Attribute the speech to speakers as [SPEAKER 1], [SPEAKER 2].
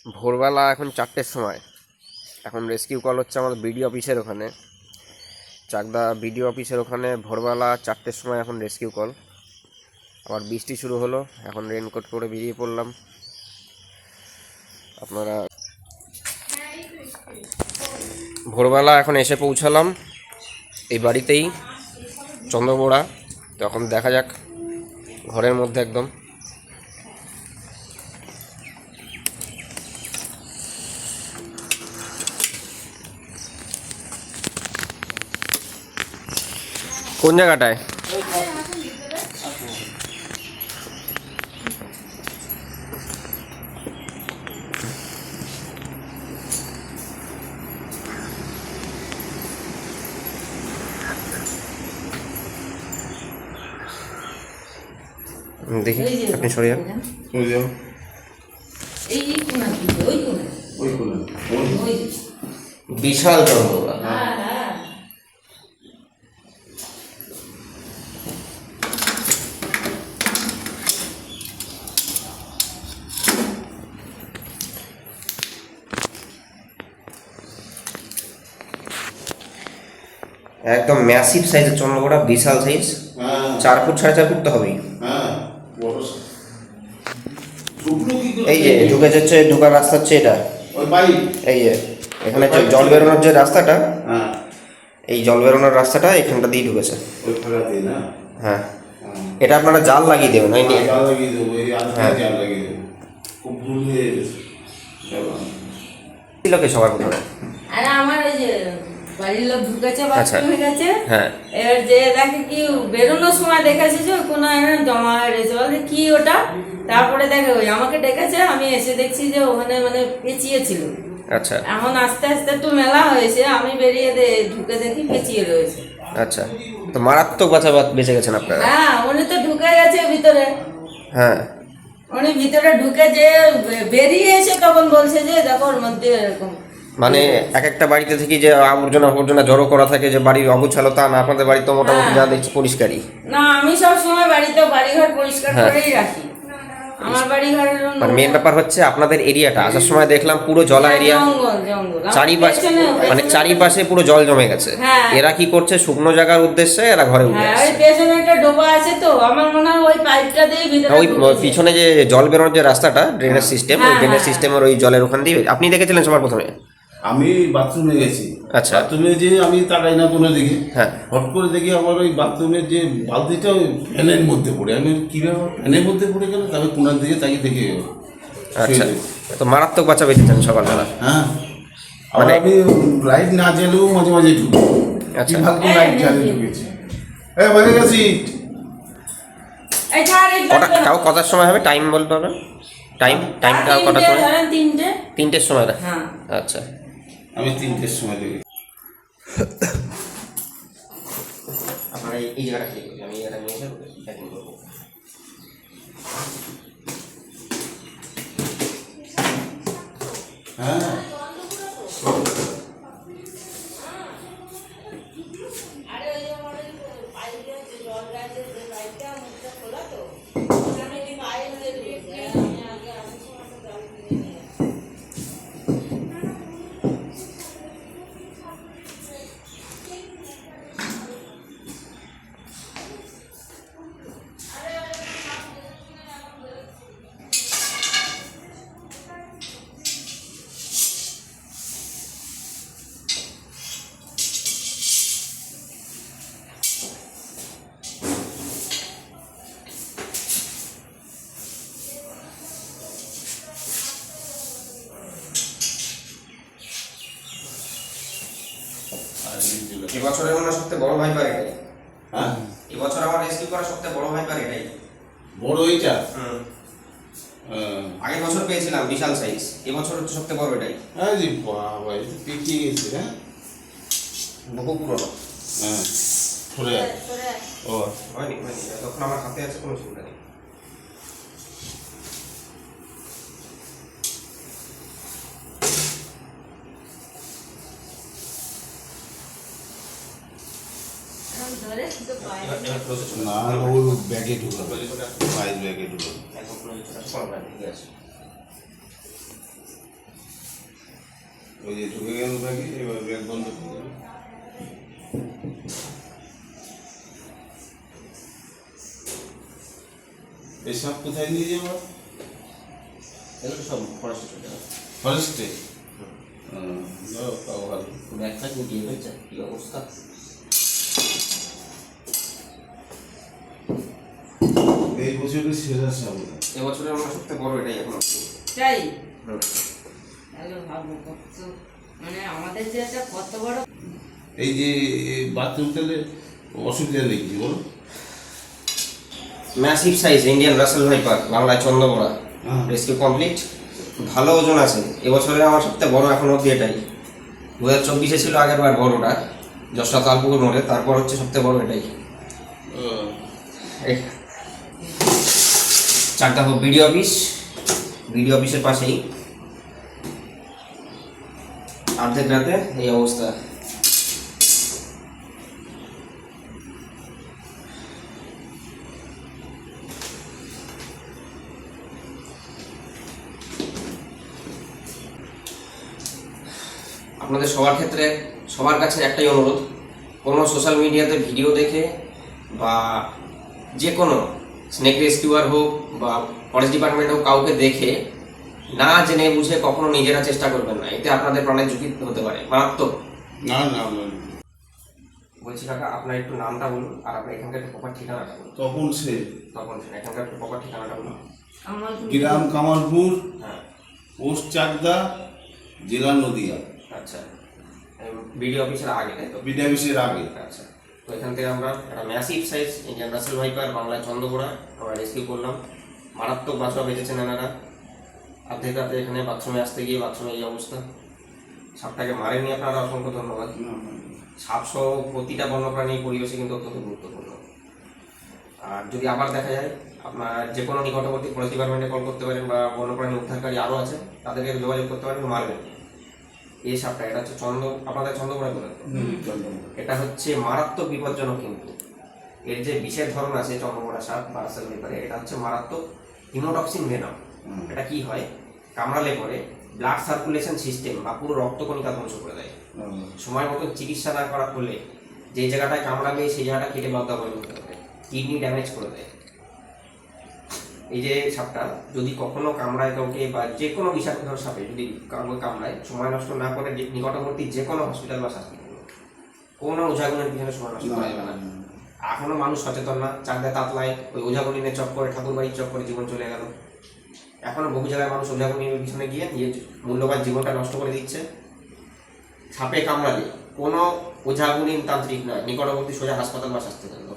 [SPEAKER 1] ভোরবেলা এখন 4টের সময়। এখন রেস্কিউ কল হচ্ছে আমাদের বিডিও অফিসের ওখানে, চাকদা বিডিও অফিসের ওখানে। ভোরবেলা 4টের সময় এখন রেস্কিউ কল। আবার বৃষ্টি শুরু হলো, এখন রেনকোট পরে বেরিয়ে পড়লাম। আপনারা ভোরবেলা এখন এসে পৌঁছালাম এই বাড়িতেই, চন্দ্রবোড়া। তখন দেখা যাক, ঘরের মধ্যে একদম। কোন জায়গাটায়? দেখি, আপনি সরে যান। বিশাল চন্দ্রবোড়া। একদম ম্যাসিভ সাইজের চন্দ্রবোড়া, বিশাল সাইজ। 4 ফুট 4.5 ফুট তো হবেই। এই যে ঢুকে যাচ্ছে, ঢোকার রাস্তা হচ্ছে এটা। এই যে এখানে জল বেরোনোর যে রাস্তাটা, এই জল বেরোনোর রাস্তাটা এখানটা দিয়ে ঢুকেছে। হ্যাঁ, এটা আপনারা জাল লাগিয়ে দেবেন। লোকে সবার প্রথমে
[SPEAKER 2] আমার ওই যে বাড়ির লোক ঢুকেছে, বাথরুমে গেছে।
[SPEAKER 1] হ্যাঁ,
[SPEAKER 2] এবার যে দেখে কি বেরোনোর সময় দেখেছে যে কোনো জমা হয়ে রয়েছে, বলে কি ওটা। তারপরে দেখে ওই আমাকে ডেকেছে, আমি এসে দেখছি যে ওখানে মানে পেঁচিয়ে ছিল।
[SPEAKER 1] আচ্ছা,
[SPEAKER 2] এখন আস্তে আস্তে একটু মেলা হয়েছে, আমি বেরিয়ে ঢুকে দেখি পেঁচিয়ে রয়েছে।
[SPEAKER 1] আচ্ছা, তো মারাত্মক বেঁচে গেছেন আপনারা।
[SPEAKER 2] হ্যাঁ, উনি তো ঢুকে গেছে ভিতরে।
[SPEAKER 1] হ্যাঁ,
[SPEAKER 2] উনি ভিতরে ঢুকে যে বেরিয়ে এসে তখন বলছে যে দেখো ওর মধ্যে এরকম।
[SPEAKER 1] মানে এক একটা বাড়িতে থেকে যে আবর্জনা জড়ো করা থাকে, যে বাড়ির অগোছালতা না, আপনাদের বাড়ি তো মোটামুটি যা দেখছি পরিষ্কারই।
[SPEAKER 2] না, আমি সব সময় বাড়িঘর পরিষ্কার করেই রাখি। আমার বাড়িঘরের
[SPEAKER 1] মানে মেন ব্যাপার হচ্ছে আপনাদের এরিয়াটা, আসার সময় দেখলাম পুরো জলা এরিয়া, চারিপাশে মানে চারিপাশে পুরো জল জমে গেছে। এরা কি করছে, শুকনো জায়গার উদ্দেশ্যে এরা ঘরে উঠে
[SPEAKER 2] আসছে। পেছনে একটা ডোবা আছে, তো আমার মনে হয় ওই পাইপটা দিয়ে ভিতরে,
[SPEAKER 1] ওই পিছনে যে জল বেরোনোর যে রাস্তাটা, ড্রেনেজ সিস্টেম, ওই ড্রেনেজ সিস্টেমের ওই জলের ওখান দিয়ে আপনি দেখেছিলেন সবার প্রথমে?
[SPEAKER 3] আমি বাথরুমে গেছি।
[SPEAKER 1] আচ্ছা,
[SPEAKER 3] বাথরুমে যে আমি তাকাই না কোনো দিকে,
[SPEAKER 1] হ্যাঁ,
[SPEAKER 3] হট করে দেখি আমার ওই বাথরুমের যে বালতিটা ওই ফ্যানের মধ্যে পড়ে। আমি কী ব্যাপার, ফ্যানের মধ্যে পড়ে গেল? তবে কোনার দিকে তাকিয়ে দেখে গেল।
[SPEAKER 1] আচ্ছা, তো মারাত্মক বাচ্চা বেঁচেছেন সকালবেলা।
[SPEAKER 3] হ্যাঁ, মানে আমি লাইট না জ্বালেও মাঝে মাঝে ঢুকি।
[SPEAKER 1] আচ্ছা,
[SPEAKER 3] ভাগ্য লাইট জ্বালিয়ে ঢুকেছি। এই বাজে গেছি।
[SPEAKER 1] তাও কটার সময় হবে, টাইম বলতে হবে? টাইমটা কটার সময়? 3টের সময় না? আচ্ছা,
[SPEAKER 3] আমি 3টের সময় দেখি।
[SPEAKER 1] আপনারা এই জায়গাটা ঠিক আছে, আমি এটা নিয়ে এসে প্যাকিং করবো।
[SPEAKER 3] হ্যাঁ,
[SPEAKER 1] এবছরের মনে সবথেকে বড় ভাইপার এটাই।
[SPEAKER 3] হ্যাঁ,
[SPEAKER 1] এবছর আমার রেস্কিউ করা সবথেকে বড় ভাইপার এটাই।
[SPEAKER 3] বড় এইটা?
[SPEAKER 1] আগের বছর পেয়েছিলাম বিশাল সাইজ, এবছর হচ্ছে সবথেকে বড় এটাই।
[SPEAKER 3] আরে বাবা, এটা পেঁচিয়ে গেছে। হ্যাঁ,
[SPEAKER 1] বহু পুরনো।
[SPEAKER 3] হ্যাঁ, সরে ও
[SPEAKER 1] হয়নি, তখন আমার হাতে আছে, কোনো চিন্তা নেই।
[SPEAKER 3] না, ও ব্যাগে ঢুকাবে, ব্যাগে ঢুকাবে।
[SPEAKER 1] ঠিক আছে।
[SPEAKER 3] ওই যে ঢুকে গেল ব্যাগে, এবার ব্যাগ বন্ধ করে দেবে। এই সাপ কোথায় নিয়ে যাবো?
[SPEAKER 1] এগুলো সব ফরেস্টে চলে যাবে।
[SPEAKER 3] ফরেস্টে? তাও ভালো।
[SPEAKER 1] ব্যাগটা গুটিয়ে হয়েছে, কী অবস্থা।
[SPEAKER 3] এই বছরের সেরা সাপ ওটা।
[SPEAKER 1] এবছরের আমার সবথেকে বড় এটাই এখন।
[SPEAKER 2] তাই
[SPEAKER 1] হুম।
[SPEAKER 2] তাহলে ভাবো কত, মানে আমাদের যে একটা কত বড়।
[SPEAKER 3] এই যে বাথরুম তেলে অসুবিধা নেই কি বলো?
[SPEAKER 1] Massive size Indian Russell viper, বাংলায় চন্দ্রবোড়া,
[SPEAKER 3] হ্যাঁ।
[SPEAKER 1] Rescue complete. ভালো ওজন আছে। এবছরে আমার সবথেকে বড় এখন অব্দি এটাই। 2024-এ ছিল আগের বার বড়টা, যশোর তালপুকুর মোড়ে, তারপর হচ্ছে সবথেকে বড় এটাই। এই চারটা হোক বিডিও অফিস, বিডিও অফিসের পাশেই অর্ধেক রাতে এই অবস্থা। আপনাদের সবার ক্ষেত্রে সবার কাছে একটাই অনুরোধ, কোনো সোশ্যাল মিডিয়াতে ভিডিও দেখে বা যে কোনো স্নেক রেস্কিউয়ার হোক বা ফরেস্ট ডিপার্টমেন্ট হোক, কাউকে দেখে না জেনে বুঝে কখনো নিজেরা চেষ্টা করবেন না, এতে আপনাদের প্রাণের ঝুঁকি হতে পারে মারাত্মক।
[SPEAKER 3] না না না।
[SPEAKER 1] বলছি কাকা, আপনার একটু নামটা বলুন আর আপনার এখানকার একটু প্রপার ঠিকানাটা বলুন।
[SPEAKER 3] তখন সে
[SPEAKER 1] তখন এখানকার একটু প্রপার ঠিকানাটা বলুন।
[SPEAKER 2] আমার
[SPEAKER 3] গ্রাম কামালপুর,
[SPEAKER 1] হ্যাঁ,
[SPEAKER 3] পোস্ট চাকদা, জেলা নদিয়া,
[SPEAKER 1] আচ্ছা, বিডিও অফিসের আগে, তাই তো?
[SPEAKER 3] বিডিআইসির আগে।
[SPEAKER 1] আচ্ছা, তো এখান থেকে আমরা একটা massive size Indian Russell viper, বাংলায় চন্দ্রবোড়া, আমরা রেস্কিউ করলাম। মারাত্মক বাচ্চা বেঁচেছেন এনারা। অর্ধেক রাতে এখানে বাথরুমে আসতে গিয়ে বাথরুমে এই অবস্থা। সাপটাকে মারেননি আপনারা, অসংখ্য ধন্যবাদ। সাপ সহ প্রতিটা বন্যপ্রাণী পরিবেশে কিন্তু অত্যন্ত গুরুত্বপূর্ণ। আর যদি আবার দেখা যায়, আপনার যে কোনো নিকটবর্তী ফরেস্ট ডিপার্টমেন্টে কল করতে পারেন বা বন্যপ্রাণী উদ্ধারকারী আরও আছে, তাদেরকে যোগাযোগ করতে পারেন, মারবেন। এই সাপটা, এটা হচ্ছে আপনাদের চন্দ্রবোড়া বলেন তো? এটা হচ্ছে মারাত্মক বিপজ্জনক, কিন্তু এর যে বিষের ধরন আছে চন্দ্রবোড়া সাপ বা রাসেল ভাইপারে, এটা হচ্ছে মারাত্মক হিমোটক্সিন ভেনাম। এটা কি হয়, কামড়ালে পরে ব্লাড সার্কুলেশন সিস্টেম বা পুরো রক্তকণিকা ধ্বংস করে দেয়। সময় মতো চিকিৎসা না করা হলে যে জায়গাটায় কামড়াবে সেই জায়গাটা কেটে লদ্দা পরিণত হতে পারে, কিডনি ড্যামেজ করে দেয়। এই যে সাপটা যদি কখনো কামড়ায় কাউকে বা যে কোনো বিষাক্ত সাপে যদি কামড়ায়, সময় নষ্ট না করে নিকটবর্তী যে কোনো হসপিটাল বা স্বাস্থ্য কোনো ওঝাগুনের পিছনে সময় নষ্ট করা যাবে না। এখনো মানুষ সচেতন না, চাকদায় তাতলায় ওই ওঝাগুনিনের চক করে, ঠাকুর বাড়ির চক করে জীবন চলে গেল। এখনো বহু জায়গায় মানুষ ওঝাগুনির পিছনে গিয়ে নিজের মূল্যবান জীবনটা নষ্ট করে দিচ্ছে। সাপে কামড়ালে কোনো ওঝাগুনির তান্ত্রিক নয়, নিকটবর্তী সোজা হাসপাতাল বা স্বাস্থ্যকেন্দ্র।